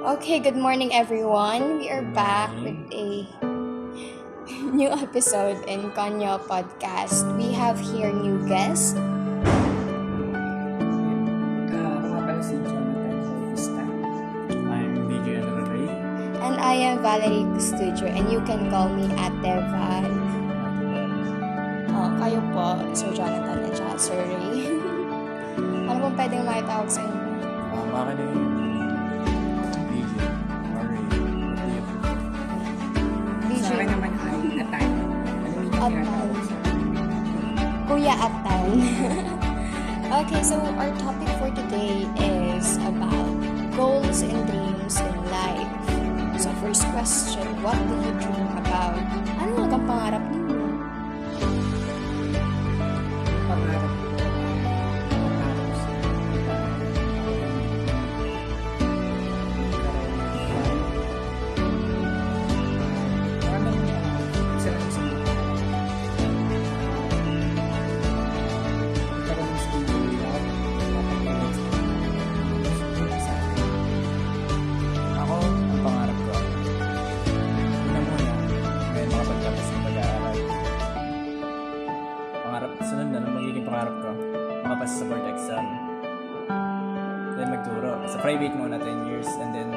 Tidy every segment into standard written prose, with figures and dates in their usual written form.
Okay, good morning everyone. We are back with a new episode in Kanya Podcast. We have here new guest. Ako nga pala si Jonathan Bautista. I'm DJ Ray. And I am Valerie Custudio and you can call me Ate Val. Kayo po, Sir Jonathan at saka Sir Ray. Ano pong pwedeng makitawag sa inyo? Makinig DJ or Ray. DJ Sa akin naman ay Atan. Atan. Kuya Atan. Okay, so our topic for today is about goals and dreams in life. So first question, what do you dream about? Ano ang pangarap ninyo? Pangarap ko. Pangarap sa Ako, ang pangarap ko. Una muna, may makapagtapos ng pag-aaral. Sunod na, nung magiging pangarap ko, makapasa sa board exam. Then magturo. Sa private muna 10 years and then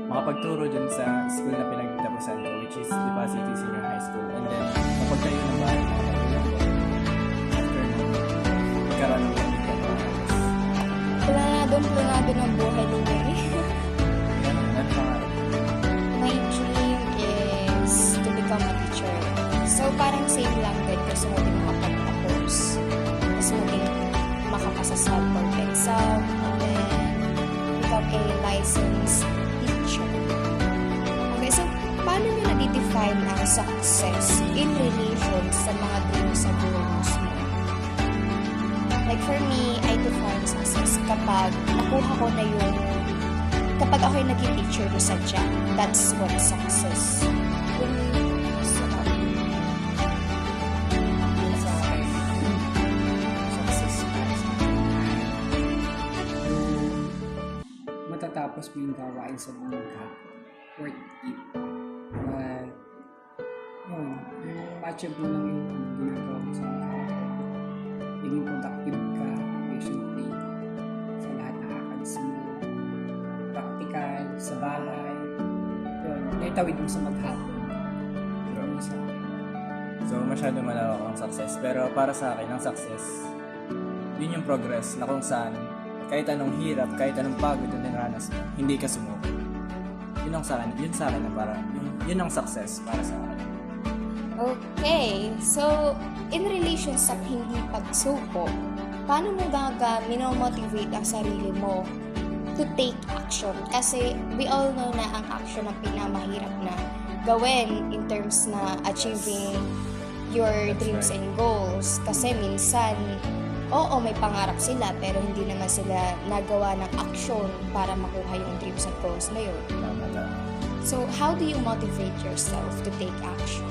makapagturo dun sa school na pinagtapusan ko, which is Lipa City Senior High School. And then, mapagtayo ng bahay ng mga magulang ko. After nun, magkaroon ng Planado ng buhay ninyo eh. Yan pangarap. My dream is to become a teacher. So parang same lang din kasi mo din makapagtapos. Kasi mo din makapasa sa board exam and then become a licensed teacher. Okay, so paano nyo na-define ang success in relation sa mga dreams sa goals mo? Like for me, I define success kapag nakuha ko na yung kapag ako yung naging teacher ko sa job. That's what success. sa akin. Success para sa akin. Matatapos mo yung gawain sa buong ka. Worth it. But, yun. Yung ma-achieve mo lang yung ginagawa mo sa mga naging productive ka, patiently, sa lahat ng accounts mo, practical, sa balay, yun, naitawid mo sa maghapon. Yun sa akin. So, masyado malawak ang success. Pero para sa akin, ang success, yun yung progress na kung saan, kahit anong hirap, kahit anong pagod na niranas mo, hindi ka sumuko. Yun sa akin na para, yun ang success para sa akin. Okay, so in relation sa hindi pagsuko, paano mo minomotivate ang sarili mo to take action? Kasi we all know na ang action ang pinamahirap na gawin in terms na achieving your dreams and goals. Kasi minsan, oo, may pangarap sila pero hindi naman sila nagawa ng action para makuha yung dreams and goals na yun. Tama. So how do you motivate yourself to take action?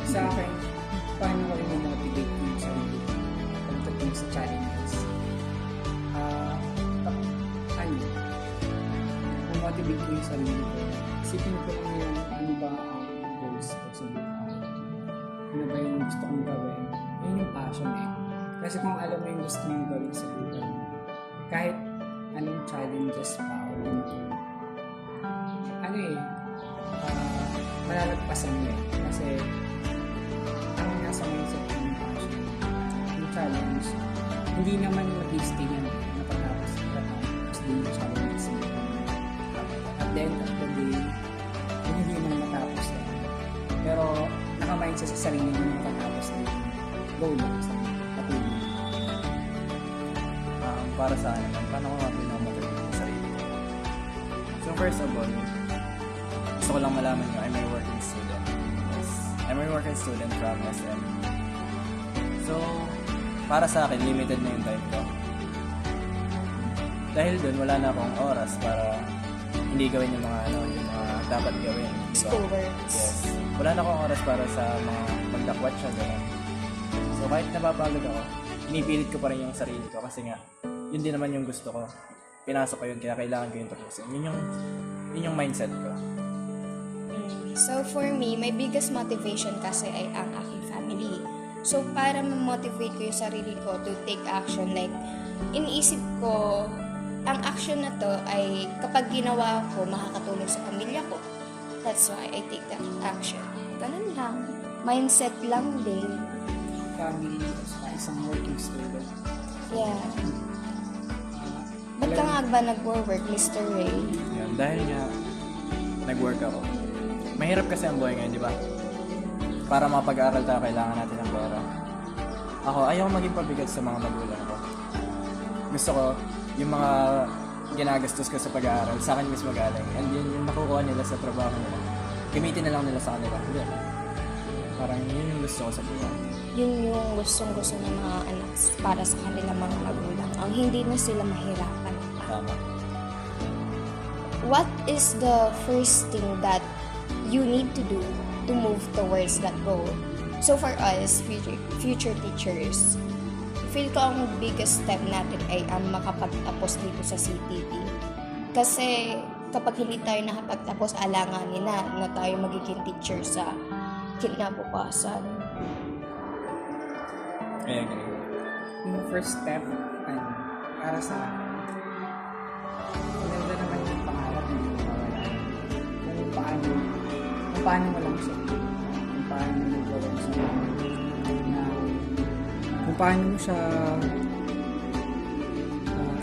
Sa akin, paano ko rin motivate yung sarili ko pagdating sa challenges? Motivate ko yung sarili ko. Isipin ko lang yung ano ba ang goals ko sa buhay. Ano ba yung gusto kong gawin? Yun yung passion eh. Kasi kung alam mo yung gusto mong gawin sa buhay, kahit anong challenges pa o malalagpasan mo eh. Kasi ang nasa mindset ko yung passion, yung challenge, hindi naman mag-stay yan eh. Napatapos din yung challenges mo. At the end of the day, hindi naman matapos eh. Pero nakamindset sa sarili mo yung matapos din yung goal mo sa patuloy. Para sa akin, paano ko nga pinamotivate yung sarili ko? So first of all, gusto ko lang malaman nyo, I'm a working student. Yes. I'm a working student from SM. So, para sa akin, limited na yung time ko. Dahil dun, wala na akong oras para hindi gawin yung mga dapat gawin. Diba? Schoolworks. Yes. Wala na akong oras para sa mga magdakwat siya, gano'n. So, kahit napapagod ako, pinipilit ko pa rin yung sarili ko kasi nga, yun din naman yung gusto ko. pinasok ko yun, kaya kailangan ko yung tapusin. Yun yung mindset ko. So for me, my biggest motivation kasi ay ang aking family. So para ma-motivate ko yung sarili ko to take action, like iniisip ko, ang action na to ay kapag ginawa ko, makakatulong sa pamilya ko. That's why I take that action. Ganun lang. Mindset lang din. Family, isang working student. Yeah. Ba't ka nga ba nag-work, Mr. Ray? Yan, dahil nga, nag-work ako. Mahirap kasi ang buhay ngayon, di ba? Para mapag-aaral tayo, kailangan natin ng pera. Ako, ayaw maging pabigat sa mga magulang ko. Gusto ko, yung mga ginagastos ko sa pag-aaral, sa akin mismo galing. And yun yung nakukuha nila sa trabaho nila. Gamitin na lang nila sa kanila. Hindi. Parang yun yung gusto ko sa buhay. Yun yung gustong-gusto ng mga anak para sa kanilang mga magulang. Ang hindi na sila mahirapan. Tama. What is the first thing that you need to do to move towards that goal? So for us, future teachers, feel ko ang biggest step natin ay ang makapagtapos dito sa CTP. Kasi kapag hindi tayo nakapagtapos, alanganin na tayo magiging teacher sa kinabukasan. I agree. Yung first step, para sa akin, maganda naman yung pangarap na hindi mawala. Kung paano mo lang siya. Kung paano mo gawin siya. Kung paano mo siya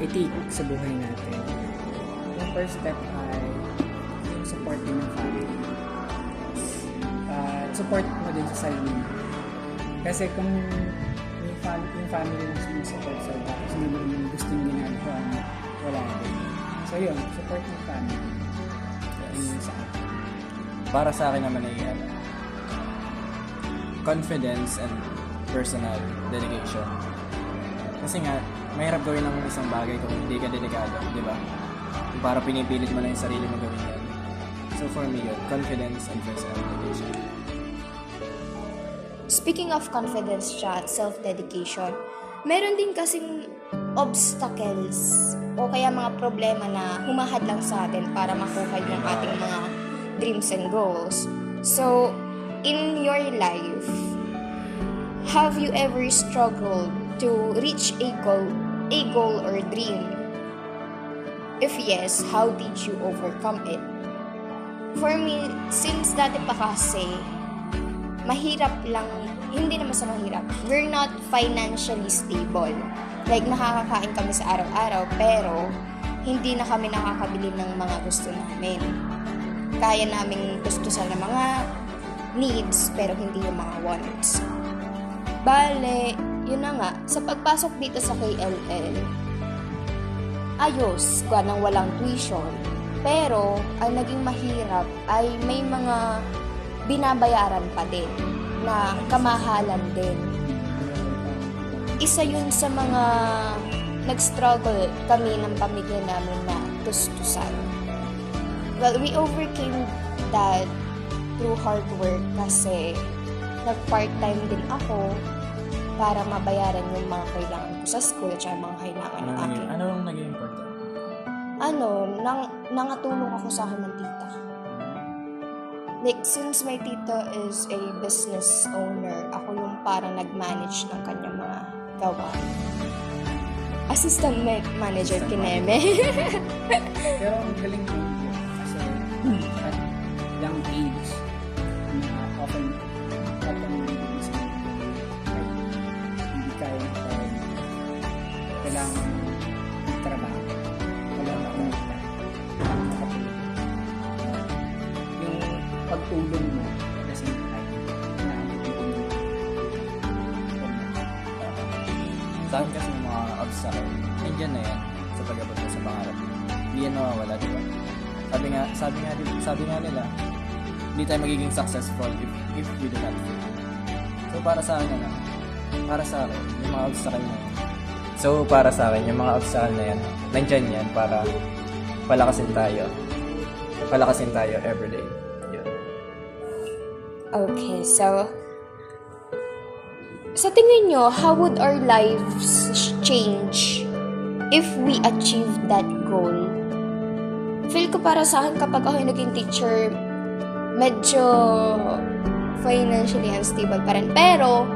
i-take sa buhay natin. Yung first step ay yung support din ng family. Support mo din sa sarili mo. Kasi kung yung family lang sumusupport sa tapos hindi mo yung gusto yung ginagawa mo, wala din. So yun, support ng family. Yun yung sa akin. Para sa akin naman ay confidence and personal dedication. Kasi nga, mahirap gawin ang isang bagay kung hindi ka delikado, di ba? Para pinipilit mo lang yung sarili mo gawin yan. So for me yun, confidence and personal dedication. Speaking of confidence siya at self-dedication, meron din kasing obstacles o kaya mga problema na humahadlang sa atin para makuha yung ating mga dreams and goals. So, in your life, have you ever struggled to reach a goal or dream? If yes, how did you overcome it? For me, since dati pa kasi, mahirap lang, hindi naman sa mahirap. We're not financially stable. Like, nakakakain kami sa araw-araw, pero hindi na kami nakakabili ng mga gusto namin. Kaya naming gustusan ng mga needs, pero hindi yung mga wants. Bale, yun na nga, sa pagpasok dito sa KLL, ayos, kwa nang walang tuition. Pero, ang naging mahirap ay may mga binabayaran pa din na kamahalan din. Isa yun sa mga nag-struggle kami ng pamilya namin na tustusan. Well, we overcame that through hard work kasi nag-part-time din ako para mabayaran yung mga kailangan ko sa school at yung mga kailangan ng akin. Ano ang naging important? Nangatulong ako sa akin ng tita. Like, since my tita is a business owner, ako yung parang nag-manage ng kanyang mga gawain. Assistant manager kineme. Pero ang galing mo kasi at young age, often hindi kaya kailangan trabaho. Wala na kumita. Yung pagtulong mo kasi Sa akin kasi yung mga obstacle, nandiyan na yan sa pag-abot mo sa pangarap. Hindi yan mawawala, di ba? Sabi nga nila, hindi tayo magiging successful if we do not fail. So para sa akin yung mga obstacle na yan. Yung mga obstacle na yan, nandiyan yan para palakasin tayo everyday. Yun. Okay, so sa tingin nyo, how would our lives change if we achieve that goal, feel ko para sa akin kapag ako yung naging teacher, medyo financially unstable pa rin. Pero,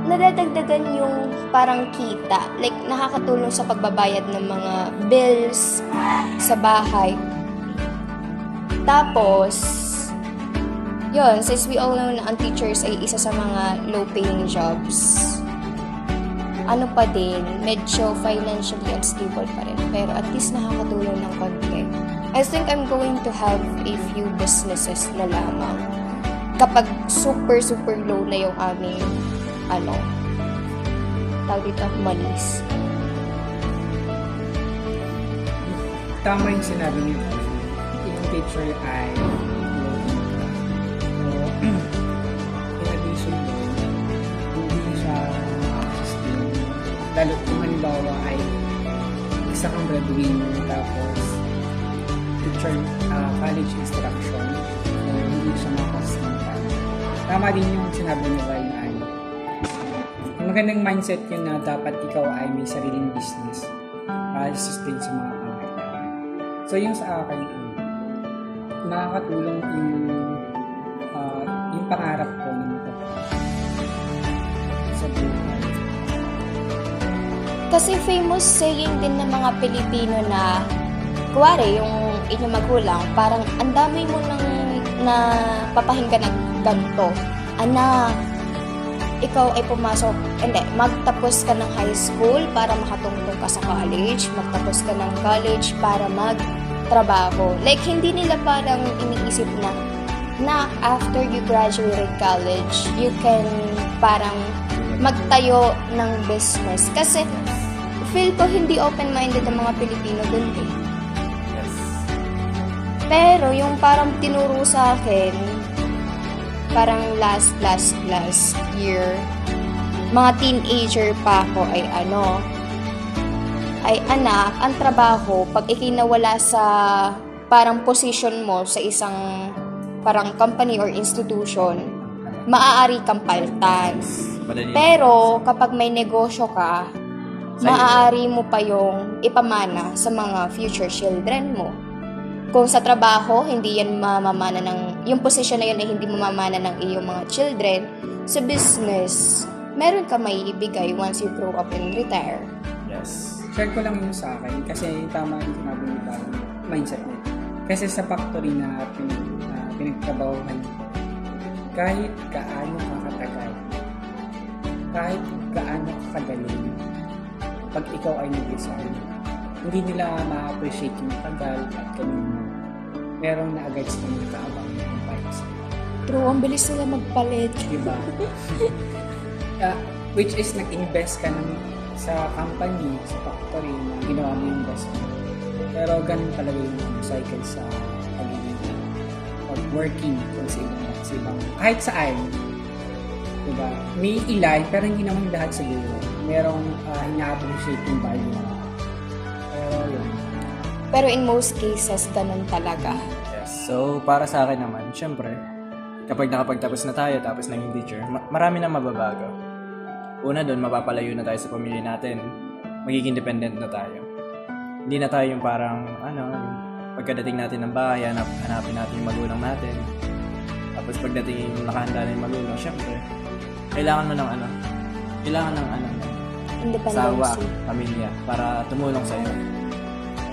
nadadagdagan yung parang kita. Like, nakakatulong sa pagbabayad ng mga bills sa bahay. Tapos, yun, since we all know na ang teachers ay isa sa mga low-paying jobs, ano pa din, medyo financially unstable pa rin. Pero at least nakakatulong ng konti. I think I'm going to have a few businesses na lamang kapag super, super low na yung aming, tawag dito, monies. Tama yung sinabi niyo. Yung teacher ay in addition doon, hindi siya makakasistain. Lalo kung halimbawa ay isa kang breadwinner tapos teacher, college instruction, hindi siya makakasistain. Tama din yung sinabi ni Ryan ay magandang mindset yun na dapat ikaw ay may sariling business para sustain sa mga pangailangan. So yung sa akin, nakakatulong yung pangarap ko na sa buhay. Kasi famous saying din ng mga Pilipino na, kuwari, yung inyong magulang, parang ang dami mo nang na papahinggan ng ganito. Anak, ikaw ay magtapos ka ng high school para makatungtong ka sa college, magtapos ka ng college para magtrabaho. Like, hindi nila parang iniisip na after you graduated college, you can parang magtayo ng business. Kasi, feel ko hindi open-minded ang mga Pilipino dun eh. Yes. Pero, yung parang tinuro sa akin, parang last year, mga teenager pa ako ay anak, ang trabaho, pag ikinawala sa parang position mo sa isang parang company or institution, maaari kang palitan. Pero kapag may negosyo ka, maaari mo pa yung ipamana sa mga future children mo. Kung sa trabaho, hindi yan mamamana yung position na yun ay hindi mamamana ng iyong mga children, sa business, meron ka may ibigay once you grow up and retire. Yes. Share ko lang yung sa akin kasi tama yung sinabi ni Barry, mindset niya. Kasi sa factory na pinagtrabahuhan ko, kahit gaano kakatagal, kahit gaano kakagaling, pag ikaw ay nag-resign, hindi nila ma-appreciate yung tagal at kanino merong na agad sa mga kaabang ng bayad sa'yo. True, ang bilis nila magpalit. Diba? Which is nag-invest ka sa company, sa factory na ginawa mo yung investment. Pero ganun talaga yung cycle sa pagiging working kung sa ibang kahit saan. Diba? May ilan, pero hindi naman lahat siguro. Merong ina-appreciate yung value. Pero yun. Pero in most cases, ganun talaga. Yes. So, para sa akin naman, syempre, kapag nakapagtapos na tayo tapos naging teacher, marami na mababago. Una doon, mapapalayo na tayo sa pamilya natin. Magiging dependent na tayo. Hindi na tayo yung parang, pagkadating natin ng bahay, hanapin natin yung magulang natin. Tapos pagdating nakahanda na yung magulang, syempre, kailangan mo ng asawa, Independency. pamilya, para tumulong sa'yo.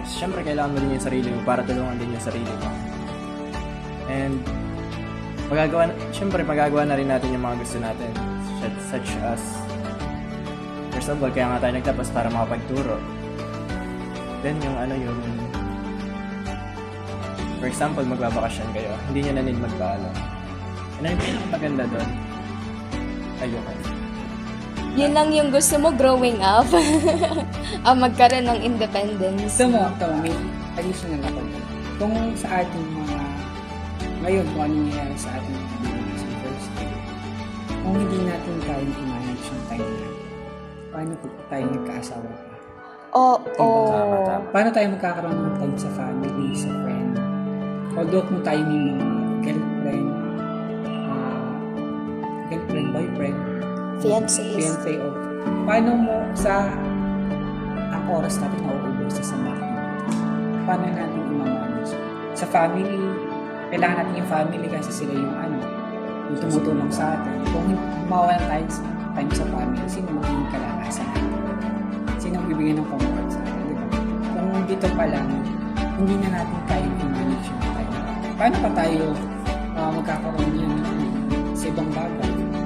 Syempre, kailangan mo din yung sarili mo para tulungan din yung sarili mo. And, magagawa na rin natin yung mga gusto natin. Such as, first of all, kaya nga tayo nagtapos para makapagturo. Then, for example, magbabakasyon kayo. Hindi nyo na need magpaalam. Ano yung pinakamaganda doon? Ayun. Yun lang yung gusto mo growing up. Magkaroon ng independence. Ito mo, may additional ako. Kung sa ating mga, ngayon, kung ano nangyayari sa ating mga sa first year, kung hindi natin kayang i-manage yung time natin, paano po tayo nagkaasawa pa? Paano tayo magkakaroon ng time sa family, sa friend? Although kung tayo may mga girlfriend, boyfriend, Fiancé. paano mo ang oras natin nauubos sa activities. Paano natin i-manage? Sa family, kailangan natin yung family kasi sila yung yung tumutulong sa atin. Kung mawalan tayo sa time sa family, sino magiging kalakasan natin? Sino bibigyan ng comfort sa atin? Diba? Kung dito pa lang, hindi na natin kayang i-manage yung time. Paano pa tayo magkakaroon yun sa ibang bagay? Diba?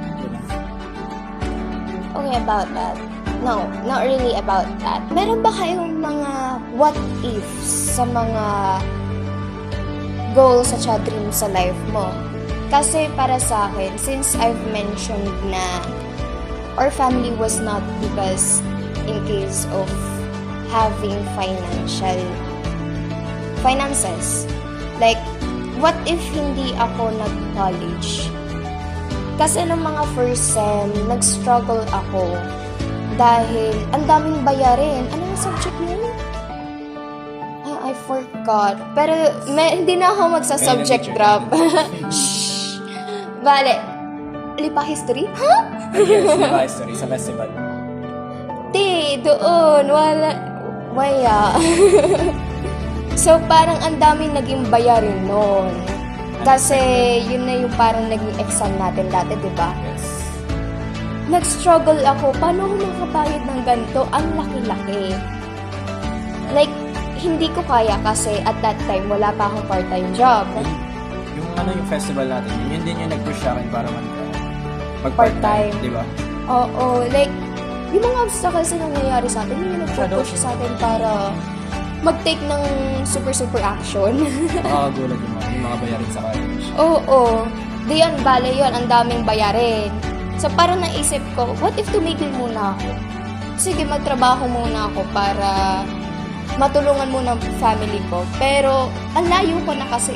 Okay, about that. No, not really about that. Meron ba kayong mga what ifs sa mga goals at dreams sa life mo? Kasi para sa akin, since I've mentioned na our family was not because in case of having finances. Like, what if hindi ako nag-college? Kasi nung mga first sem, nag-struggle ako dahil ang daming bayarin. Ano yung subject niyo? I forgot. Pero hindi na ako magsa-subject drop. Shh. Bale, lipa history? Ha? Yes, diba history sa festival. Doon. Wala. So, parang ang daming naging bayarin noon. Kasi, yun na yung parang naging exam natin dati, di ba? Yes. Nag-struggle ako. Paano ako makabayad ng ganito? Ang laki-laki. Like, hindi ko kaya kasi at that time, wala pa akong part-time job. Yung festival natin, yun din yung nag-push sa akin para Part-time. Di ba? Oo. Like, yung mga obstacles na nangyayari sa atin, yun yung nag-push sa atin para mag-take ng super action. Makakagulat yung mga bayarin sa college. Oo. Diyan, bale yun, ang daming bayarin. So, parang naisip ko, what if tumigil muna ako? Sige, magtrabaho muna ako para matulungan muna ang family ko. Pero, ang layo ko na kasi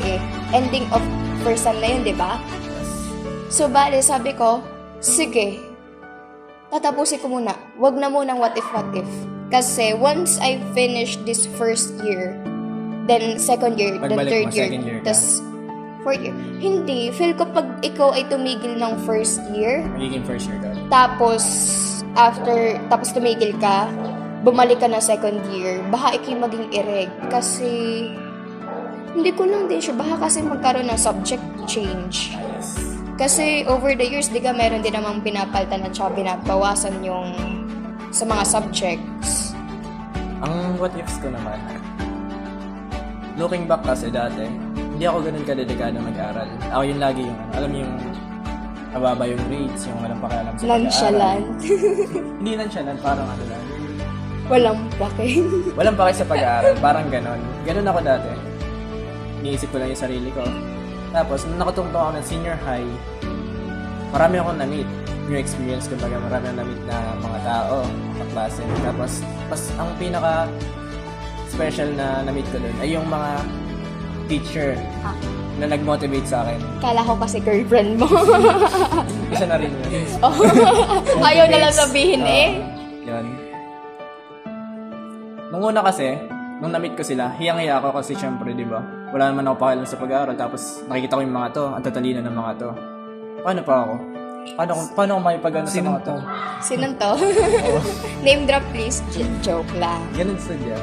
ending of first time na yun, di ba? So, bale, sabi ko, sige, tatapusin ko muna. Wag na munang what if. Kasi, once I finish this first year, then second year, then Pagbalik third mo, year, second year ka. tas fourth year. Hindi. Feel ko pag ikaw ay tumigil ng first year, Magiging first year ka. tapos tumigil ka, bumalik ka na second year, baka ikay maging ireg. Kasi, hindi ko lang din sure, baka kasi magkaroon ng subject change. Yes. Kasi over the years, di ka meron din namang pinapalitan at saka binabawasan yung sa mga subjects. Ang what ifs ko naman, looking back kasi dati, hindi ako ganun kadedikado mag-aral. Ako yung lagi yung, alam mo yung mababa yung grades, yung walang pakialam sa pag-aaral. Nonchalant. Hindi nonchalant, parang ano lang. Walang pake. Walang pake sa pag-aaral, parang ganun. Ganun ako dati. Iniisip ko lang yung sarili ko. Tapos, nung nakatungtong ako ng senior high, marami akong na-meet. New experience, kumbaga, marami akong na-meet na mga tao, mga klase. Tapos, ang pinaka-special na na-meet ko dun ay yung mga teacher na nag-motivate sa akin. Kala ko kasi girlfriend mo. Isa na rin yun. Ayaw na lang sabihin Yun. Nung una kasi, nung na-meet ko sila, hiyang-hiya ako kasi syempre, di ba? Wala naman ako pakialam sa pag-aaral. Tapos nakikita ko yung mga to, ang tatalino ng mga to. Paano pa ako? Paano ako makipag-ano sa mga to? Sinong to? Name drop please. Joke lang. Ganun sadya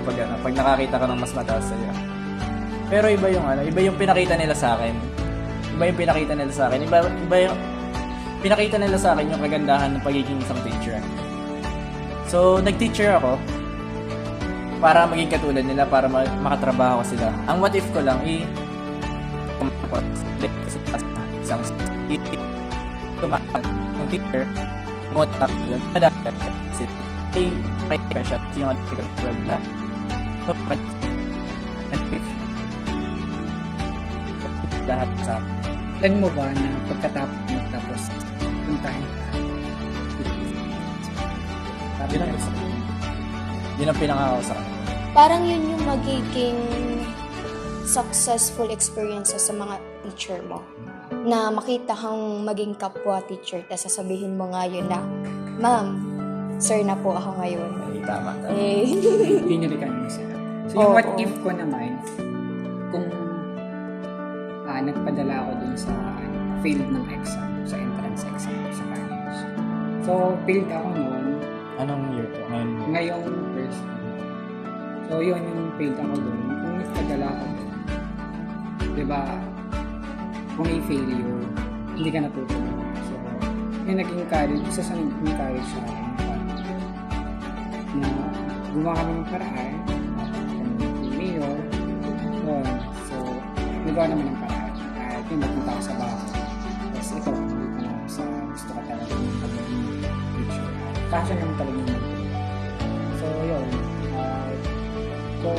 pag nakakita ka ng mas mataas sa'yo. Pero iba yung pinakita nila sa akin. Iba yung pinakita nila sa akin yung kagandahan ng pagiging isang teacher. So, nag-teacher ako para maging katulad nila, para makatrabaho sila. Ang what if ko lang, isang yung teacher, motivate yun, madagdag kasi may pressure yung katulad na lahat sa Plan mo ba na pagkatapos mo tapos puntahin ka? yun ang pinangako sa kanila. Parang yun yung magiging successful experiences sa mga teacher mo. Na makita kang maging kapwa teacher, tapos sasabihin mo nga yun na, Ma'am, sir na po ako ngayon. Ay, tama. Pinilikan mo sila. So yung what if ko naman, kung nagpadala ako dun sa failed ng exam, sa entrance exam sa college. So, failed ako noon. Anong year ko? ngayong first. So, yun yung failed ako doon. Kung nagtagal ako, di ba, kung may failure, hindi ka natutunan. So, yung nag-encourage, isa sa nag-encourage sa akin, na gumawa kami ng paraan, kami mayor, yun. So, nagawa naman ng paraan. At yun, nagpunta ako sa bako. Tapos ito, dito na ako sa gusto ka talaga yung pagiging picture. Passion naman talaga yung mag-picture. So, yun. Kung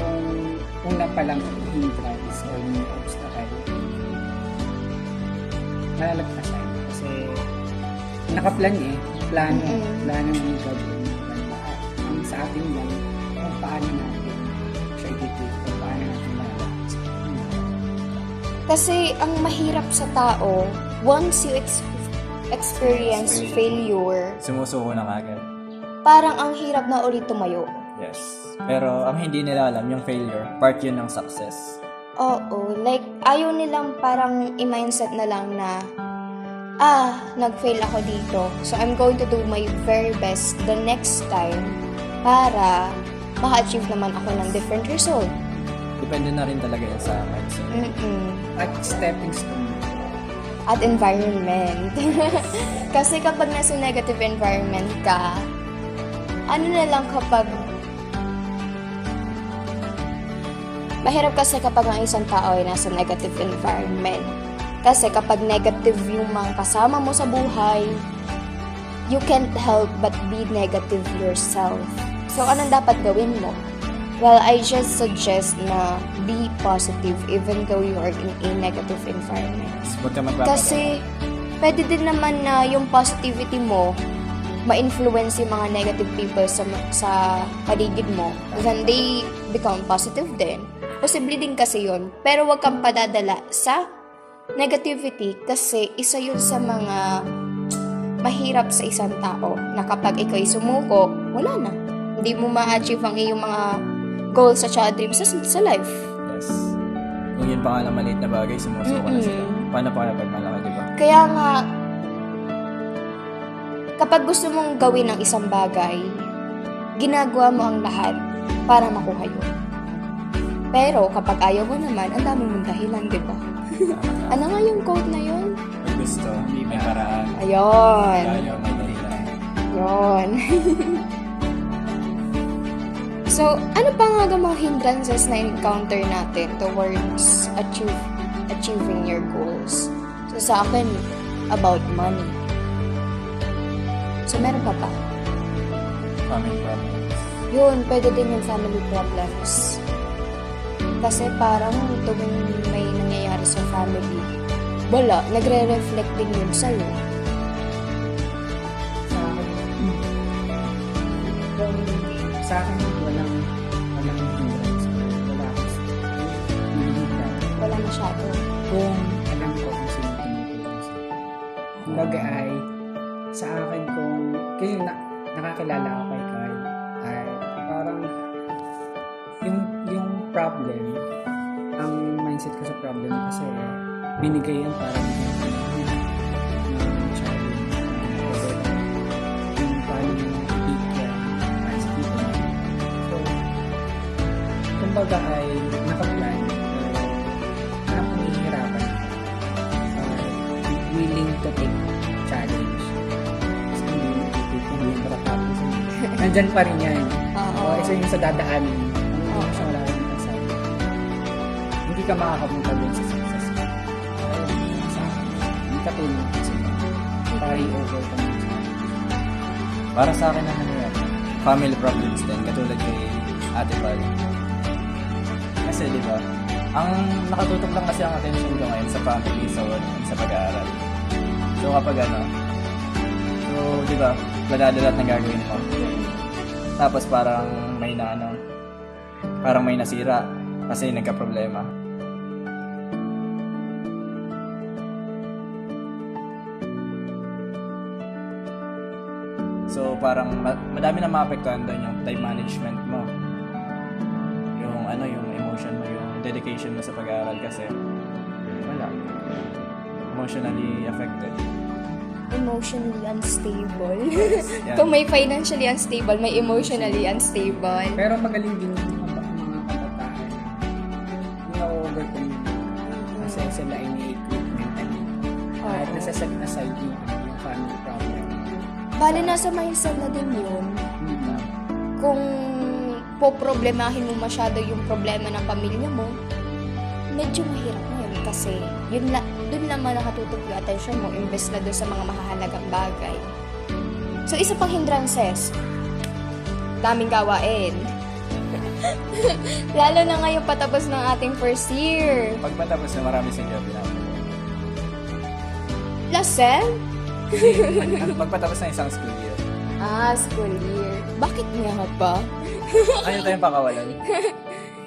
una pa lang hindrance or may obstacle, malalagpas tayo. Kasi nakaplan plano yung gagawin. Ang sa atin lang, kung paano natin siya i-detail, kung paano natin malalagpas. Kasi ang mahirap sa tao, once you experience failure, Sumusuko na kagad. parang ang hirap na ulit tumayo. Yes. Pero ang hindi nila alam, yung failure, part yun ng success. Oo, like, ayaw nilang parang i-mindset na lang na, nag-fail ako dito. So, I'm going to do my very best the next time para maka-achieve naman ako ng different result. Depende na rin talaga yan sa mindset. At stepping stone. At environment. Kasi kapag nasa negative environment ka, ano na lang kapag mahirap kasi kapag ang isang tao ay nasa negative environment. Kasi kapag negative yung mga kasama mo sa buhay, you can't help but be negative yourself. So, anong dapat gawin mo? Well, I just suggest na be positive even though you are in a negative environment. Huwag ka magpapagawa. Kasi, pwede din naman na yung positivity mo, ma-influence yung mga negative people sa paligid mo. Then they become positive din. Posible din kasi yun. Pero wag kang padadala sa negativity kasi isa yun sa mga mahirap sa isang tao na kapag ikaw ay sumuko, wala na. Hindi mo ma-achieve ang iyong mga goals at dreams sa life. Yes. Kung yun pa nga lang maliit na bagay, sumusuko na sila. Paano pa kapag malaki, di ba? Kaya nga, kapag gusto mong gawin ang isang bagay, ginagawa mo ang lahat para makuha yun. Pero kapag ayaw mo naman, ang dami mong dahilan, di ba? Ano nga yung quote na yun? May gusto, may paraan. Ayun. Ayaw, may dahilan. Yun. So, ano pa nga mga hindrances na encounter natin towards achieving your goals? So, sa akin, about money. So, meron pa ba? Family problems. Yun, pwede din yung family problems. Kasi parang tuwing may nangyayari sa family, wala, nagre-reflect din yun sa'yo. Sa akin, walang hindrance. Wala masyado. Kung alam ko kung sino tumutulong sa akin. Kumbaga ay, sa akin kasi nakakilala ako kay Carl, ay parang yung problem, ang mindset ko sa problem kasi binigay yan para bigyan ko ng challenge. Yung paano yung take yan as people. So, kumbaga ay nakaplan, pero parang kumihirapan willing to take challenge. Kasi hindi matatapos. Nandyan pa rin yan. Oo. Isa yung sa dadaanin. Hindi siya wala rin kasama. Hindi ka makakapunta din sa success. Sa akin. Hindi ka tulong kasi para i-over ka ng challenge. Para sa akin naman yan, family problems din, katulad kay Ate Val. Kasi di ba, ang nakatutok lang kasi ang attention ko ngayon sa family, sa work, and sa pag-aaral. So kapag di ba, lahat ng gagawin mo. Tapos parang may nasira kasi nagka-problema. So parang madami na maapektuhan doon yung time management mo. Yung emotion mo, yung dedication mo sa pag-aaral kasi wala. Emotionally affected. Emotionally unstable. Yan. Kung may financially unstable, may emotionally unstable. Pero magaling din yung mga kabataan na overcome yun. Kasi sila ay ni-equip mentally. At Oo. nasaset aside yung family problem. Bale, nasa mindset na din yun. Kung poproblemahin mo masyado yung problema ng pamilya mo, medyo mahirap na yun kasi dun naman nakatutok yung attention mo imbes na dun sa mga mahahalagang bagay. So, isa pang hindrances, daming gawain. Lalo na ngayon patapos ng ating first year. Pag matapos na marami sa job, Lasel? Pagpatapos ng isang school year, School year. Bakit nga ba? ayaw tayong pakawalan.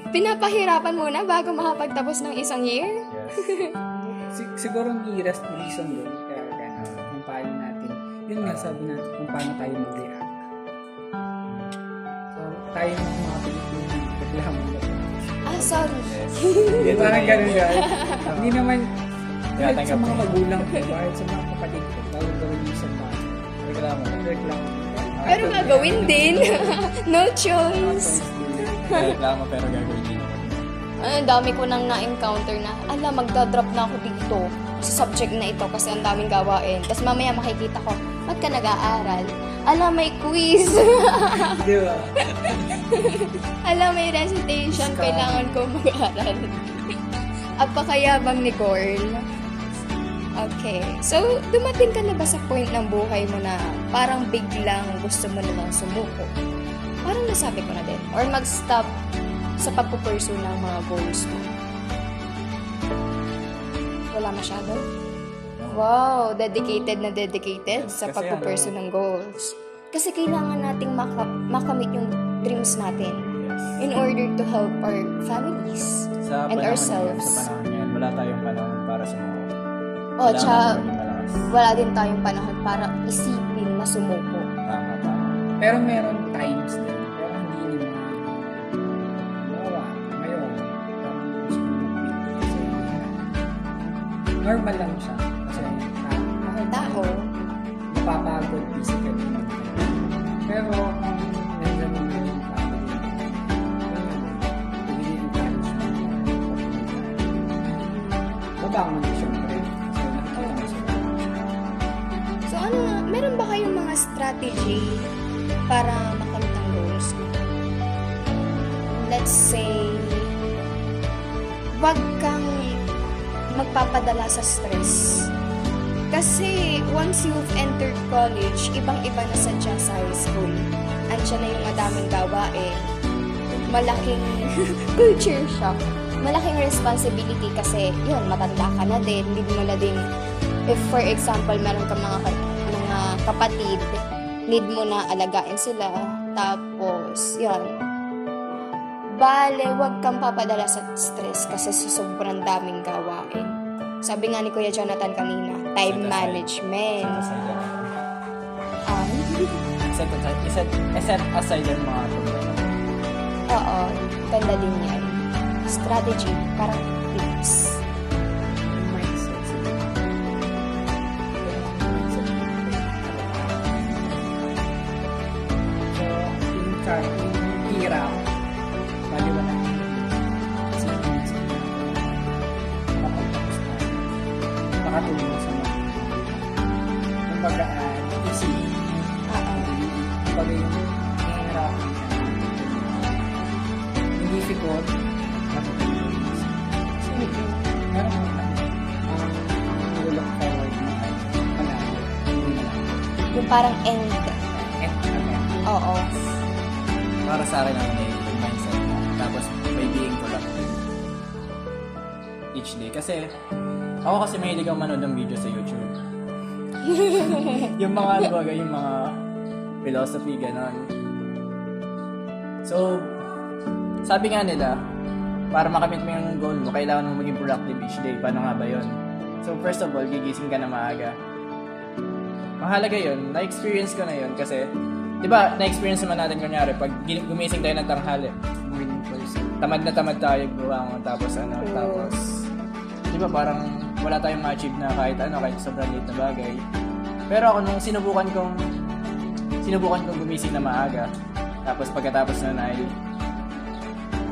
Pinapahirapan muna bago makapagtapos ng isang year? Yes. Siguro ang reason doon, kaya gano'n, kung paano natin, yun nga sabi natin, kung paano tayo mag-react. So, tayo mga Pilipino, reklamo na. Sorry. Yes. Hindi, parang gano'n yan. Hindi naman, Kaya kahit sa tanggap mga mo. magulang ko, kahit sa mga kapatid ko, bawal gawin yung isang bagay. Reklamo. Pero gagawin din. No choice. Reklamo pero gagawin din. Ang dami ko nang na-encounter na, magdadrop na ako dito sa subject na ito kasi ang daming gawain. Tapos mamaya makikita ko, ba't ka nag-aaral? May quiz. Di ba? May recitation, Scam. kailangan ko mag-aaral. Apakayabang ni Corn. Okay. So, dumating ka na ba sa point ng buhay mo na parang biglang gusto mo na lang sumuko? Parang nasabi ko na din. Or mag-stop sa pagpupursue ng mga goals mo. Wala masyado? Wow, dedicated na dedicated Yes, sa kasi pagpupursue ng goals. Kasi kailangan nating makamit yung dreams natin Yes. in order to help our families Sa and panahon ourselves. Yan, sa panahon yan, wala tayong panahon para sumuko. O, tsaka maging malakas. wala din tayong panahon para isipin na sumuko. Tama. Pero meron times din. Pero hindi naman. Ngayon, parang gusto ko mag-quit kasi normal lang siya. Kasi Tao. napapagod physically. Pero kung nandiyan naman yung family, i-encourage mo. Babangon na siyempre. Kasi nakikita mo sila. So meron ba kayong mga strategy para makamit ang goals mo? Let's say, wag kang magpapadala sa stress. Kasi once you've entered college, ibang-iba na sadya sa high school. Andiyan na yung madaming gawain. Malaking culture shock. Malaking responsibility kasi, yun, matanda ka na din. Hindi mo na din, if for example, meron ka mga kapatid, need mo na alagain sila. Tapos, yun. Bale, wag kang papadala sa stress kasi sa sobrang daming gawain. Sabi nga ni Kuya Jonathan kanina, time Set aside. management. Set aside yung mga problema. Oo, ganda din yan. Strategy, parang tips. Yung mindset sila. So, yung hirap, baliwanan mo kasi makapagtapos na makatulong sa mga kumbaga easy Oo. kumbaga yung nahihirapan ka yung difficult makatulong easy so meron mo na ang look forward mo ay malayo hindi malayo Yung parang end. Oo. Para sa akin naman yung mindset mo. Tapos may being productive each day. Kasi ako kasi mahilig ako manood ng video sa YouTube. Yung mga yung mga philosophy, ganon. So, sabi nga nila, para makamit mo yung goal mo, kailangan mo maging productive each day. Paano nga ba yun? So, first of all, gigising ka na maaga. Mahalaga yun. Na-experience ko na yun kasi, di ba, na-experience naman natin kunyari, pag gumising tayo ng tanghali, morning person tamad na tamad tayo buwangon, tapos tapos, di ba, parang wala tayong ma-achieve na kahit sobrang late na bagay. Pero ako nung sinubukan kong gumising na maaga, tapos pagkatapos nun ay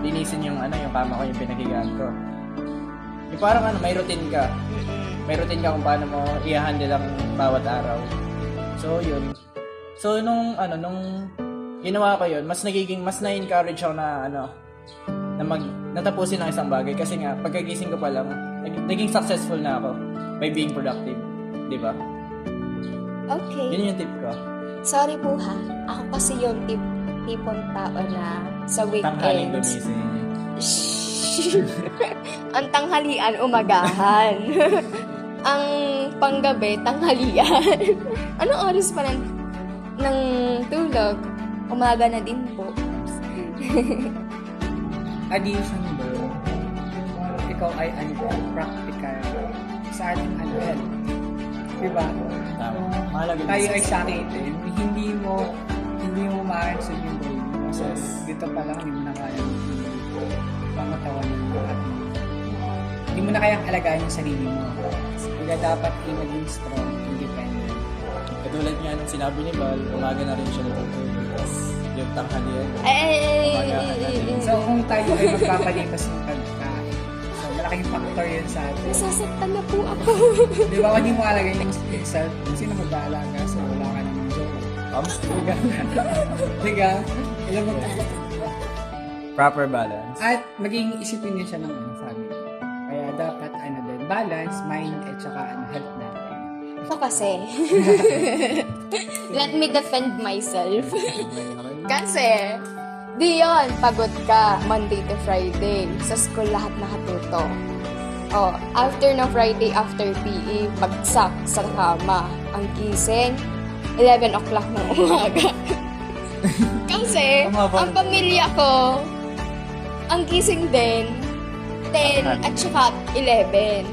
linisin yung kama ko, yung pinaghigaan ko. Yung parang may routine ka. May routine ka kung paano mo i-handle ang bawat araw. So, yun. So, nung ginawa ko yun, mas na-encourage ako na natapusin ang isang bagay. Kasi nga, pagkagising ko pa lang, naging successful na ako by being productive. Di ba? Okay. Yun yung tip ko. Sorry po ha. Ako kasi yung tipong tao na sa Tanghaling weekends. gumising. Ang tanghalian, umagahan. Ang panggabi, tanghalian. Anong oras pa ng tulog? Umaga na din po. Addition bro, ikaw ay practical sa ating health. Diba? Tama. Mahalaga yung Tayo ay success. sakitin, hindi mo ma-answer yung goal mo. So, dito pa lang, hindi mo na kayang pangatawan mo at hindi mo na kayang alagaan yung sarili mo. Kaya dapat maging strong, independent. Katulad nga nung sinabi ni Val, umaga na rin siya natutulog. Tapos yung tanghalian. So, kung tayo ay magpapalipas ng pagkain, so, malaking factor yun sa atin. Nasasaktan na po ako. Di ba, kung hindi mo alagay yung self, sino mag-aalaga? So, wala ka namang joke. Diga, alam mo, Proper balance. at maging isipin niya siya ng family. Kaya dapat, din, balance, mind, at saka health natin. Ito kasi. Let me defend myself. Kasi, di yun, pagod ka Monday to Friday. Sa school lahat nakatuto. Oh, after na Friday, after PE, bagsak sa kama. Ang gising, 11 o'clock ng umaga. Kasi, ang pamilya ko, ang gising din, 10 at saka 11.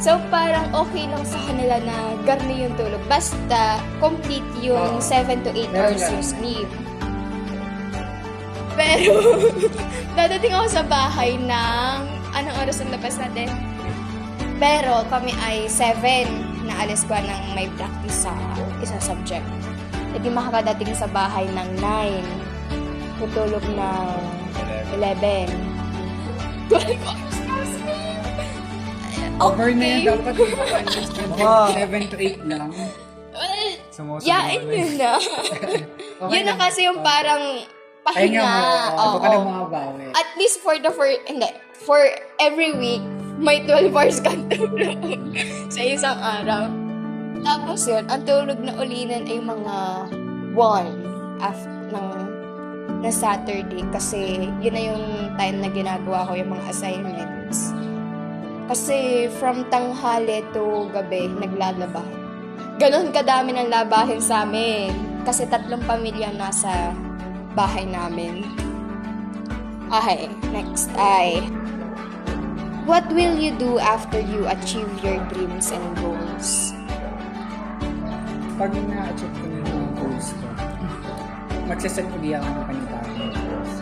So, parang okay lang sa kanila na garni yung tulog. Basta, complete yung 7 to 8 hours yung sleep. Pero, dadating ako sa bahay ng, anong oras ang labas natin? Pero, kami ay 7 na alis ko ng may practice sa isang subject. E di makakadating sa bahay ng 9. Tutulog ng 11. 12 hours na sleep! Over na yan, dapat Wow. 7 to 8 lang. Yain yun na. Okay Yun na lang. kasi yung parang Pahinga pahinga. mo, Oo. ka ng mga bawi. At least for every week, may 12 hours kang tulog sa isang araw. Tapos yun, ang tulog na ulinan ay mga 1 after na Saturday kasi yun na yung time na ginagawa ko yung mga assignments. Kasi from tanghali to gabi, naglalaba. Ganon kadami ng labahin sa amin. Kasi 3 pamilya nasa bahay namin. Okay, next ay... What will you do after you achieve your dreams and goals? Pag na-achieve ko na yung mga goals ko, magsaset ko diyan ang panibagong goals.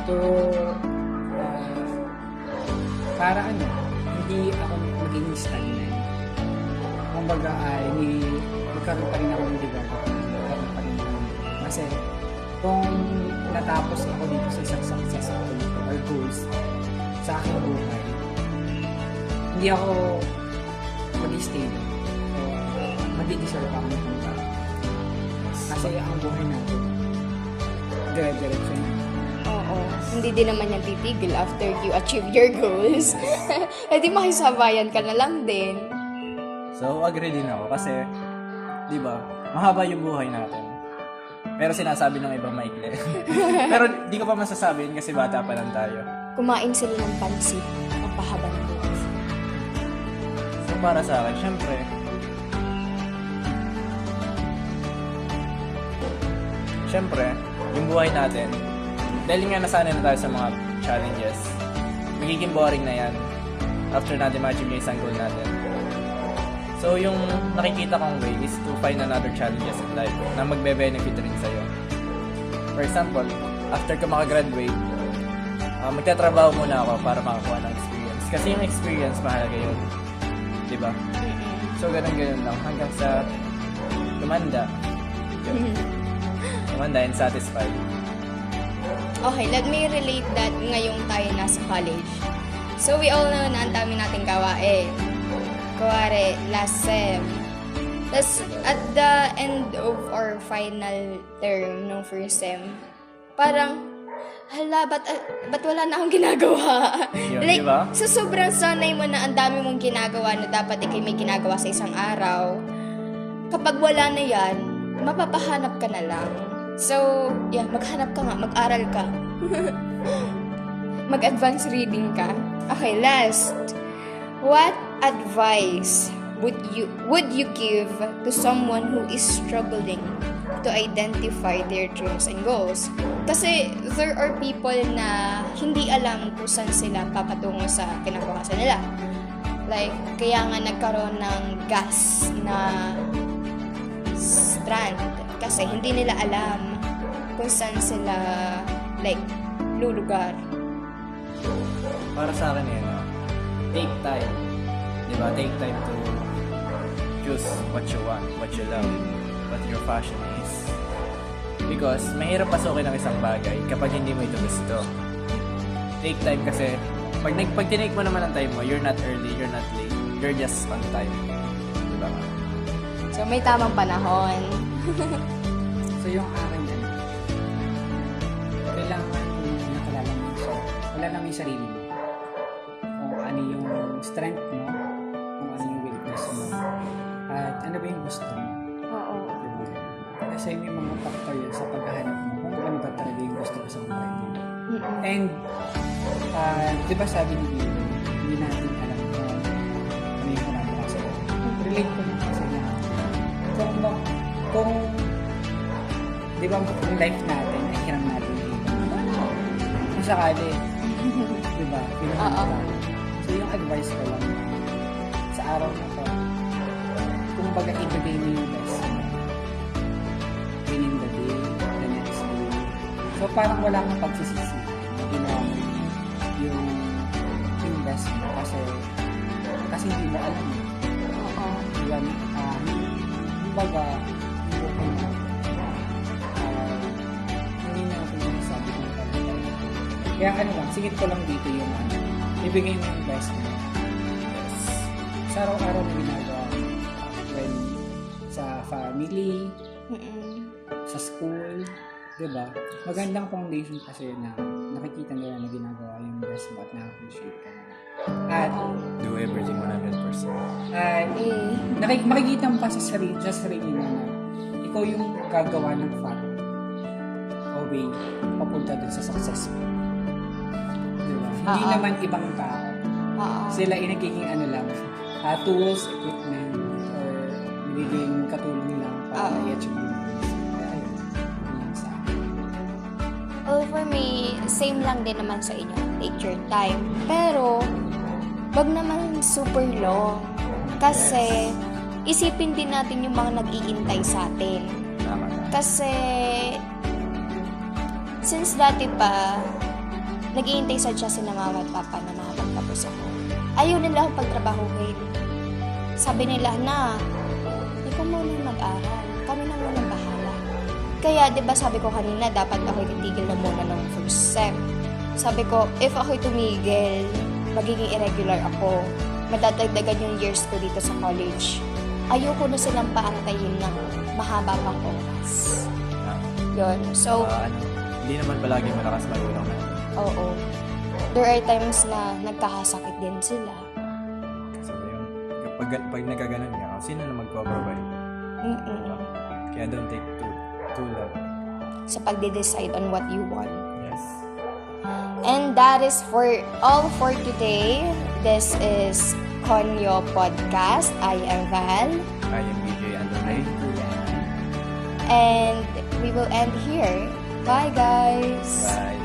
So, para hindi ako maging stagnant. Kumbaga ay magkaroon pa rin ako ng development. Magkaroon pa rin ako. Kasi kung natapos ako dito sa isang successful or goals sa aking buhay, hindi ako mag-stay. So, madi-deserve ako ng punta. Kasi ang buhay natin, dire-diretso na. Oo. Hindi din naman yan titigil after you achieve your goals. Eh di makisabayan ka na lang din. So, agree din ako kasi, di ba, mahaba yung buhay natin. Pero sinasabi ng ibang maikli. Pero di ko pa masasabi yun kasi bata pa lang tayo. Kumain sila ng pansit. Napahaba ng buhay. So, para sa akin, syempre, yung buhay natin, dahil nga nasanay na tayo sa mga challenges, magiging boring na yan after natin ma-achieve yung isang goal natin. So, yung nakikita kong way is to find another challenges in life na magbe-benefit rin sa'yo. For example, after ko makagraduate, magtatrabaho muna ako para makakuha ng experience. Kasi yung experience, mahalaga yun. Diba? So, ganun lang. Hanggang sa tumanda. Yun. Tumanda and satisfied. Okay, let me relate that ngayong tayo nasa college. So, we all know na ang dami nating gawain. Kuwari, last sem. Tapos, at the end of our final term ng first sem, parang, hala, ba't wala na akong ginagawa? Yun, Like, di ba? sa sobrang sanay mo na ang dami mong ginagawa na dapat ikay may ginagawa sa isang araw, kapag wala na yan, mapapahanap ka na lang. So, yeah, maghanap ka nga, mag-aral ka. Mag-advance reading ka. Okay, last. What advice would you give to someone who is struggling to identify their dreams and goals? Kasi there are people na hindi alam kung saan sila papatungo sa kinabukasan nila. Like, kaya nga nagkaroon ng gas na strand kasi hindi nila alam kung saan sila like lulugar. Para sa akin yun, take time. Di ba? Take time to choose what you want, what you love, what your passion is. Because mahirap pasukin ang isang bagay kapag hindi mo ito gusto. Take time kasi pag tinake mo naman ang time mo, you're not early, you're not late, you're just on time. Di ba? So may tamang panahon. So yung akin yan, kailangan nakalala mo siya. Wala lang yung sarili mo. Kung ano yung strength mo, kung ano yung weakness mo, at ano ba yung gusto mo. Oo. Diba? Kasi may mga factor yun sa paghahanap mo kung ano ba talaga yung gusto mo sa buhay mo. And, di ba sabi ni Biro, hindi natin alam kung ano yung kinabukasan. Relate ko na kasi na kung di ba ang life natin ay hiram natin dito. Kung sakali, di ba? So yung advice ko lang sa araw na to, kung baga ibigay mo yung best mo within the day, the next day. So parang wala kang pagsisisi na ginawa mo yung best mo kasi hindi mo alam eh. Diba? Kumbaga, hindi ko hindi na ako masasabi kung talaga. Kaya ano lang, sigit ko lang dito yung ibigay mo yung best mo. Yes. Sa araw-araw na ginagawa mo. When sa family, sa school, diba? Magandang foundation kasi na nakikita nila na ginagawa yung best mo at na-appreciate ka. At Do everything 100%. makikita mo pa sa sarili mo na ikaw yung gagawa ng fact o way papunta dun sa success mo. Diba? Hindi naman ibang tao. Sila nagiging ano lang, tools, equipment, or nagiging katulong lang para i-achieve mo. Kaya ayun, yun lang sa akin. Well, for me, same lang din naman sa inyo. Take your time. Pero, wag naman super long. Kasi, isipin din natin yung mga nag-iintay sa atin. Tama. Kasi, since dati pa, nag-iintay sa Diyos si na mama at papa na makapagtapos ako. Ayaw nila akong pagtrabahuhin. Sabi nila na, ikaw muna mag-aral. Kami na muna bahala. Kaya, di ba sabi ko kanina, dapat ako'y titigil na muna ng first sem. Sabi ko, if ako'y tumigil, magiging irregular ako. Madadagdagan yung years ko dito sa college. Ayoko na silang paantayin ng mahaba pang oras. Yun. So, hindi naman palagi malakas magulang na. oo. There are times na nagkakasakit din sila. So, yun. Pag nagkaganon niya, sino na magpo-provide? Kaya don't take too long. Sa pagde-decide on what you want. Yes. And that is for all for today. This is Konyo Podcast. I am Val. I am BJ Andonay. And we will end here. Bye, guys. Bye.